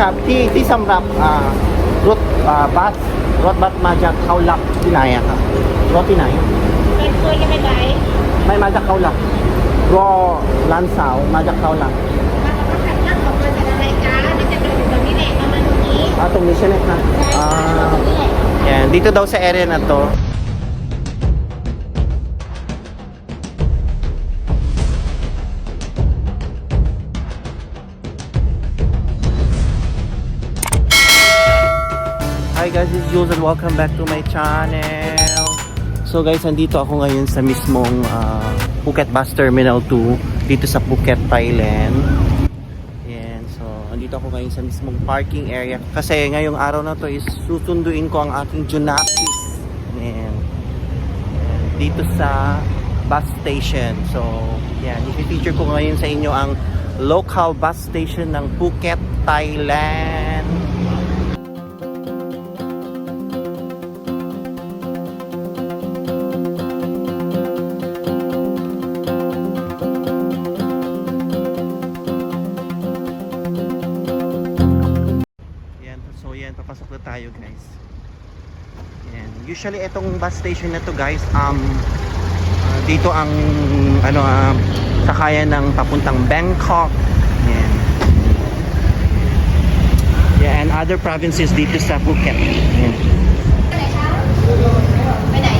ครับที่สำหรับรถบัสรถบัสมาจากเขาหลักที่ไหนอะครับรถที่ไหน เป็นเคยยังไม่ไหว ไม่มาจากเขาหลักรอร้านสาวมาจากเขาหลัก มาจากว่าขัดนั่งของบริษัทอะไรจ้ามันจะอยู่ตรงนี้แหละประมาณตรงนี้ ตรงนี้ใช่ไหมครับ ตรงนี้แหละ yan dito daw sa area na to. Hi guys, this is Jules and welcome back to my channel. So guys, nandito ako ngayon sa mismong Phuket Bus Terminal 2 dito sa Phuket, Thailand. Yan, so nandito ako ngayon sa mismong parking area kasi ngayong araw na to is susunduin ko ang aking Junakis. Yan. Dito sa bus station. So, yan, i-feature ko ngayon sa inyo ang local bus station ng Phuket, Thailand. Yan, papasok na tayo guys. Yan. Usually itong bus station na to guys, dito ang sakayan ng papuntang Bangkok. Yan. Yeah, and other provinces dito sa Phuket. Yan.ไปไหน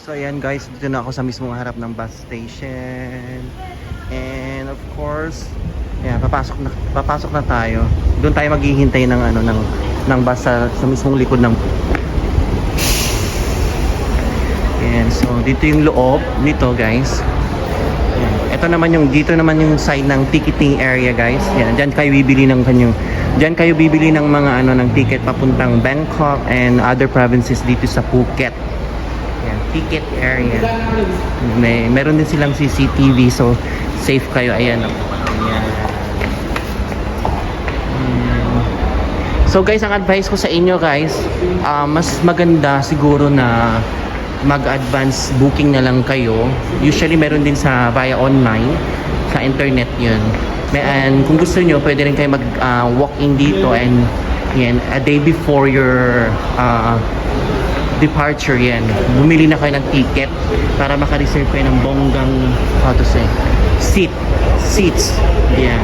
So ayan guys, dito na ako sa mismong harap ng bus station. And of course, ayan, papasok na tayo. Doon tayo maghihintay ng ng bus sa mismong likod ng. Ayan, so dito yung loob nito guys. Ayan, ito naman dito naman yung side ng ticketing area guys. Ayan, diyan kayo bibili ng mga ng ticket papuntang Bangkok and other provinces dito sa Phuket. Ticket area. Meron din silang CCTV so safe kayo. Ayan. Ayan. So guys, ang advice ko sa inyo guys, mas maganda siguro na mag-advance booking na lang kayo. Usually meron din sa via online, sa internet yun. And kung gusto nyo, pwede rin kayo mag-walk-in dito and yan, a day before your departure yan. Bumili na kayo ng ticket para maka-reserve kayo ng bonggang seats. Yeah.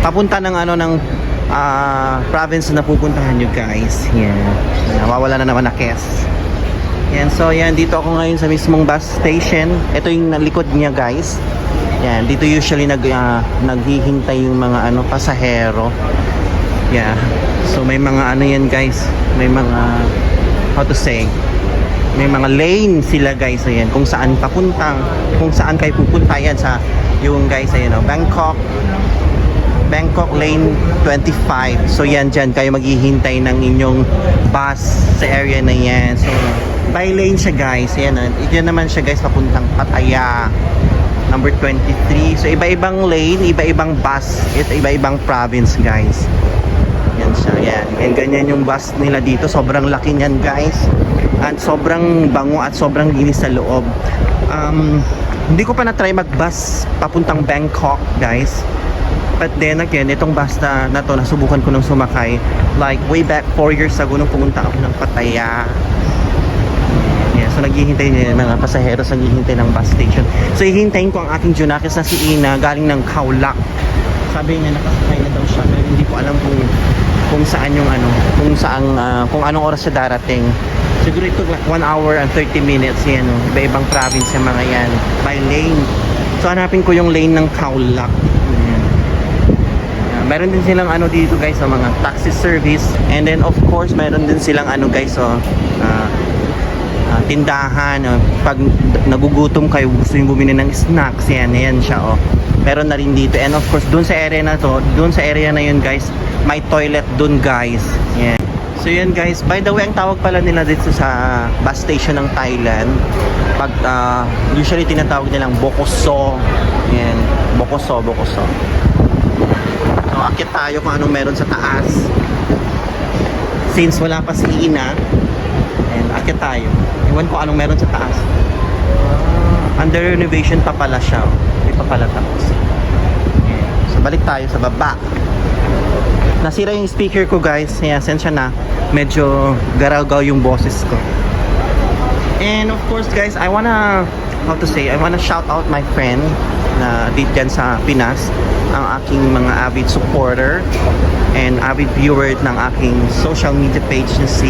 Papunta ng province na pupuntahan nyo guys. Yeah. Nawawala na naman na cash. Yan, so yan, dito ako ngayon sa mismong bus station. Ito yung likod niya guys. Yan, dito usually naghihintay yung mga pasahero. Yeah. So may mga yan guys. May mga may mga lane sila guys. Ayan, kung saan kayo pupunta yan sa yung guys, ayan, Bangkok lane 25. So yan, dyan kayo maghihintay ng inyong bus sa area na yan. So by lane siya guys. Ayan, yan naman siya guys papuntang Pattaya number 23. So iba-ibang lane, iba-ibang bus, iba-ibang province guys. Yan siya, yan. And ganyan yung bus nila dito. Sobrang laki niyan guys. At sobrang bango at sobrang linis sa loob. Hindi ko pa na-try mag-bus papuntang Bangkok guys. But then again, itong bus na to, nasubukan ko nung sumakay. Like way back 4 years ago nung pumunta ako ng Pattaya. Yeah, so naghihintay niya mga pasahero, naghihintay ng bus station. So hihintayin ko ang aking Junakis na si Ina galing ng Khao Lak. Sabi niya nakasakay na daw siya. Pero hindi ko alam kung saan yung kung anong oras siya darating. Siguro ito 1 hour and 30 minutes yan. Iba-ibang province yung mga yan by lane. So hanapin ko yung lane ng Khao Lak. Meron din silang dito guys, mga taxi service. And then of course meron din silang guys, tindahan. Pag nagugutom kayo, gusto yung bumili ng snacks, yan siya. Meron na rin dito. And of course doon sa area na yun guys, may toilet doon guys. Yan. So yan guys, by the way, ang tawag pala nila dito sa bus station ng Thailand, usually tinatawag nilang Bokoso. Yan, Bokoso. So akit tayo kung anong meron sa taas. Since wala pa si Ina, and akit tayo. Ewan ko anong meron sa taas. Under renovation pa pala siya. Hindi pa pala tapos. Ayan. So balik tayo sa baba. Nasira yung speaker ko guys. Kaya sensya na. Medyo garaw-gaw yung boses ko. And of course guys, I wanna shout out my friend na dito dyan sa Pinas, ang aking mga avid supporter and avid viewer ng aking social media page na si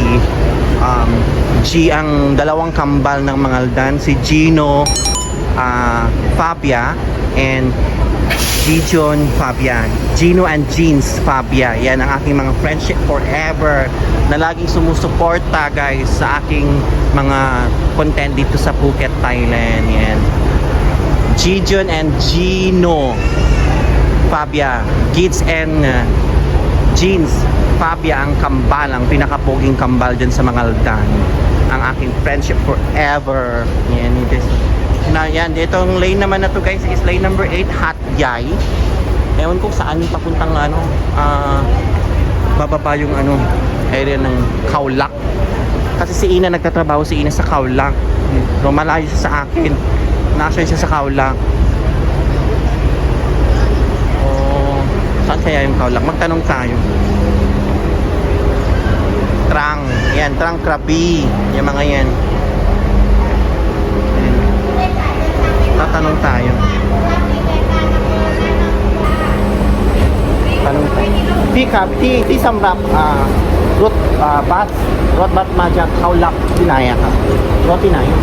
G, ang dalawang kambal ng Mangaldan, si Gino Fabia and Gijon Fabia. Gino and Jeans Fabia. Yan ang aking mga friendship forever na laging sumusuporta guys sa aking mga content dito sa Phuket, Thailand. Yan. Gijon and Gino Fabia. Gids and Jeans Fabia ang kambal, ang pinakapoging kambal dyan sa Mangaldan. Ang aking friendship forever. Yan. Yan, ditong lane naman na to guys is lane number 8, Hat Yai. Ewan ko saan yung papuntang bababa yung area ng Khao Lak. Kasi si Ina nagtatrabaho si Ina sa Khao Lak. So malayo siya sa akin. Nasa siya sa Khao Lak. Saan kaya yung Khao Lak? Magtanong tayo. Trang. Yan, Trang Krabi. Yung mga yan. Tatanong tayo. Tanong tayo. Ti samrap rut bat majak Khao Lak tinaya ka. Ro tinaya.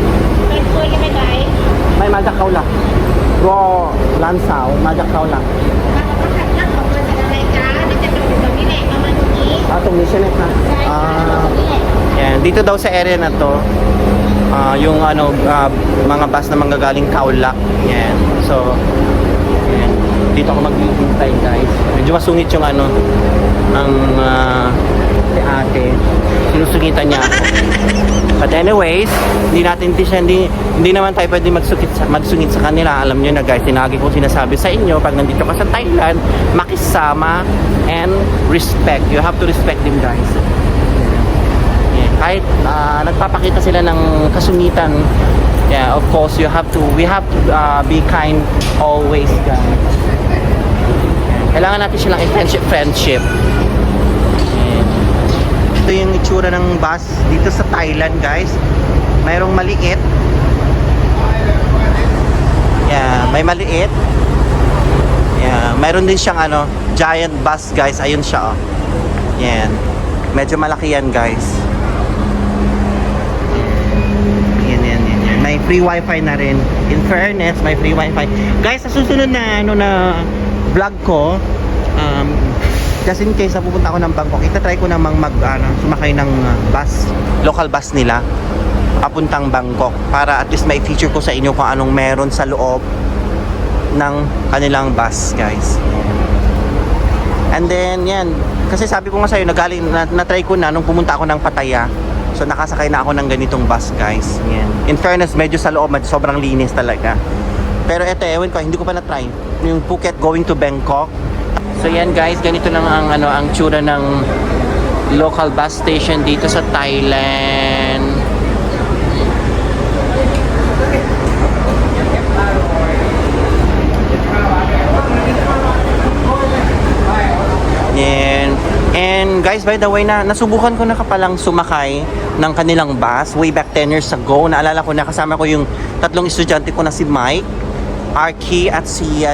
May majak Khao Lak. Ro Lansao majak Khao Lak. Tong ni siya na. Yan, dito daw sa area na to. Yung mga bus na manggagaling Khao Lak. Yan. So, yan. Dito ako maghihintay guys. Medyo masungit yung ang si ate. Sinusungitan niya ako. But anyways, hindi naman tayo pwede magsungit sa kanila. Alam niyo na guys, tinagi kong sinasabi sa inyo, pag nandito ka sa Thailand, makisama and respect. You have to respect them guys. Kahit nagpapakita sila ng kasungitan, yeah, of course we have to be kind always guys. Kailangan natin silang friendship. Ito yung itsura ng bus dito sa Thailand guys. Mayroong maliit, yeah, may maliit, yeah, mayroon din siyang giant bus guys. Ayun siya yan, medyo malaki yan guys. May free wifi na rin. In fairness, may free wifi. Guys, sa susunod na vlog ko, just in case na pupunta ako ng Bangkok, itatry ko namang sumakay ng bus, local bus nila papuntang Bangkok, para at least may feature ko sa inyo kung anong meron sa loob ng kanilang bus guys. And then yan, kasi sabi ko nga sa'yo, na-try ko na nung pumunta ako ng Pattaya. So nakasakay na ako ng ganitong bus guys. Yan. In fairness, medyo sa loob sobrang linis talaga. Pero eto, ewan ko, hindi ko pa na-try yung Phuket going to Bangkok. So yan guys, ganito lang ang tsura ng local bus station dito sa Thailand. Yan. And guys, by the way, nasubukan ko na palang sumakay ng kanilang bus way back 10 years ago. Naalala ko na, kasama ko yung tatlong estudyante ko na si Mike, Arky at si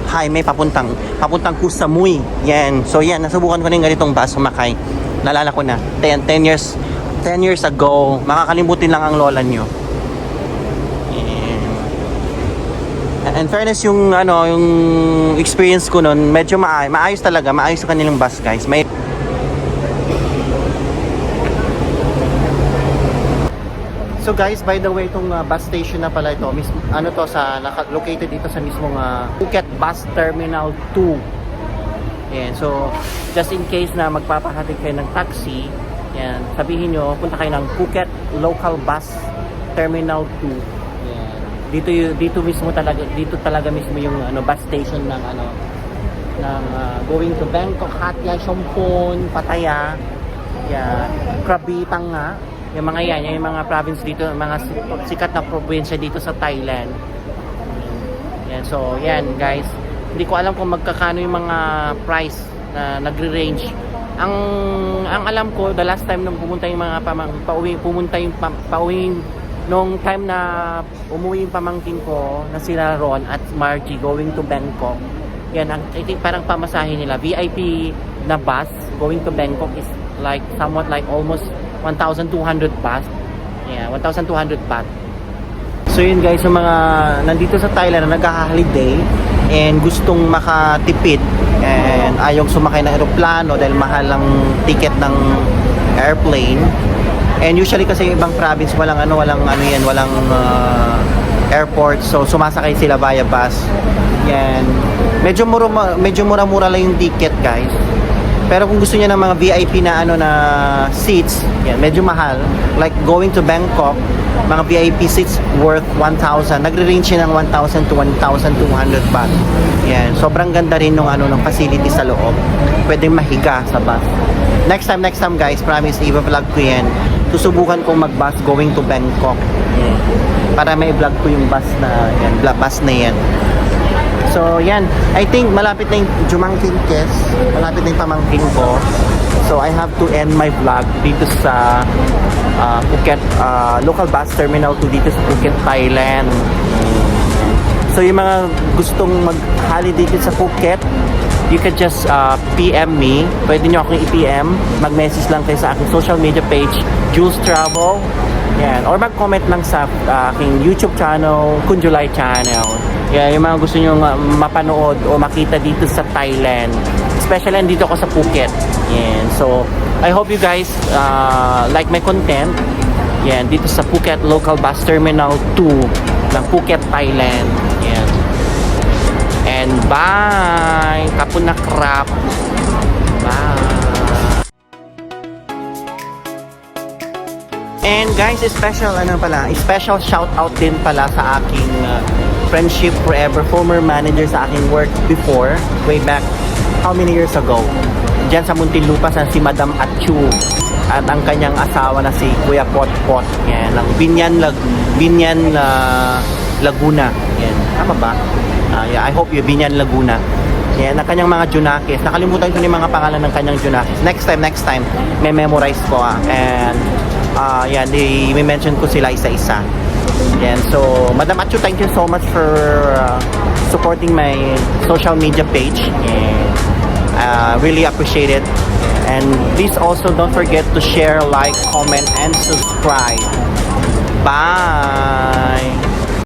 Jaime papuntang Koh Samui. Yan. So yan, nasubukan ko na yung ganitong bus sumakay. Naalala ko na 10 years ago. Makakalimutin lang ang lola nyo. And fairness, yung experience ko noon, medyo maayos talaga, maayos sa kanilang bus guys. So guys, by the way, itong bus station na pala ito, located dito sa mismong Phuket Bus Terminal 2. Yan, so just in case na magpapahatid kayo ng taxi, yan, sabihin nyo, punta kayo ng Phuket Local Bus Terminal 2. Dito talaga mismo yung bus station ng going to Bangkok, Hat Yai, Sompon, Pattaya, yeah, Krabi, Tanga. Yung mga yan, yung mga province dito, mga sikat na probinsya dito sa Thailand. Yan, so yan guys. Hindi ko alam kung magkakano yung mga price na nagre-range. Ang alam ko, the last time nung pumunta yung mga pauwi nung time na umuwi yung pamangkin ko na sila Ron at Margie going to Bangkok. Yan, I think parang pamasahe nila. VIP na bus going to Bangkok is like somewhat like almost 1,200 baht. Yeah, 1,200 baht. So yun guys, yung mga nandito sa Thailand na nagka-holiday and gustong makatipid and ayaw sumakay ng eroplano dahil mahal ang ticket ng airplane. And usually kasi yung ibang province walang airport, so sumasakay sila via bus. Yan. Medyo mura-mura lang yung ticket, guys. Pero kung gusto niya ng mga VIP na na seats, yan, medyo mahal. Like going to Bangkok, mga VIP seats worth 1,000. Nagre-range siya ng 1,000 to 1,200 baht. Yan, sobrang ganda rin ng ng facility sa loob. Pwedeng mahiga sa bus. Next time guys, promise i-vlog ko yan. Susubukan kong mag-bus going to Bangkok. Yan. Para may vlog ko yung bus na yan. So, yan. I think malapit na yung Jumangkin Kes. Malapit na yung pamangkin ko. So, I have to end my vlog dito sa Phuket, local bus terminal 2 dito sa Phuket, Thailand. So, yung mga gustong mag-holiday dito sa Phuket, you can just PM me. Pwede nyo akong i-PM. Mag-message lang kayo sa aking social media page, Jules Travel. Yan. Or mag-comment lang sa aking YouTube channel, Kunjulai channel. Yeah, yung mga gusto nyo mapanood o makita dito sa Thailand. Especially dito ako sa Phuket. Yan. So, I hope you guys like my content. Yan, dito sa Phuket Local Bus Terminal 2 ng Phuket, Thailand. Yan. And bye! Kapun na crap! Bye! And guys, special shout out din pala sa aking Friendship Forever former manager sa aking work before, way back how many years ago, dyan sa Muntinlupa sa si Madam Achu at ang kanyang asawa na si Kuya Potpot. Yan, ng Binyan Laguna. Yan, tama ba? Yeah, I hope you Binyan Laguna. Yan, ang kanyang mga Junakis. Nakalimutan ko yung mga pangalan ng kanyang Junakis. Next time, may memorize ko and yan, i-mention ko sila isa-isa. Yan, so Madam Achu, thank you so much for supporting my social media page. Really appreciate it. And please also don't forget to share, like, comment, and subscribe. Bye!